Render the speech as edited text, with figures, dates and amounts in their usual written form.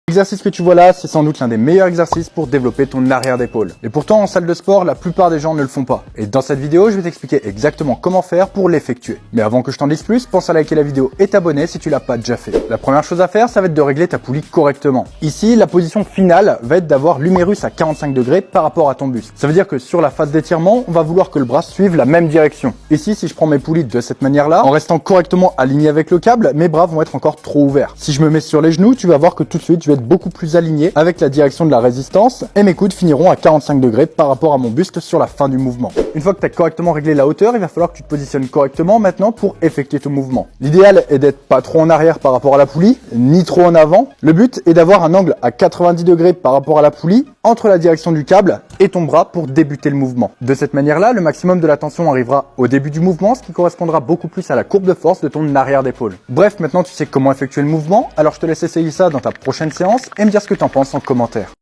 L'exercice que tu vois là, c'est sans doute l'un des meilleurs exercices pour développer ton arrière d'épaule. Et pourtant, en salle de sport, la plupart des gens ne le font pas. Et dans cette vidéo, je vais t'expliquer exactement comment faire pour l'effectuer. Mais avant que je t'en dise plus, pense à liker la vidéo et t'abonner si tu l'as pas déjà fait. La première chose à faire, ça va être de régler ta poulie correctement. Ici, la position finale va être d'avoir l'humérus à 45 degrés par rapport à ton buste. Ça veut dire que sur la phase d'étirement, on va vouloir que le bras suive la même direction. Ici, si je prends mes poulies de cette manière-là, en restant correctement aligné avec le câble, mes bras vont être encore trop ouverts. Si je me mets sur les genoux, tu vas voir que tout de suite, je vais être beaucoup plus aligné avec la direction de la résistance et mes coudes finiront à 45 degrés par rapport à mon buste sur la fin du mouvement. Une fois que tu as correctement réglé la hauteur, il va falloir que tu te positionnes correctement maintenant pour effectuer ton mouvement. L'idéal est d'être pas trop en arrière par rapport à la poulie, ni trop en avant. Le but est d'avoir un angle à 90 degrés par rapport à la poulie entre la direction du câble et ton bras pour débuter le mouvement. De cette manière-là, le maximum de la tension arrivera au début du mouvement, ce qui correspondra beaucoup plus à la courbe de force de ton arrière d'épaule. Bref, maintenant tu sais comment effectuer le mouvement, alors je te laisse essayer ça dans ta prochaine séance et me dire ce que tu en penses en commentaire.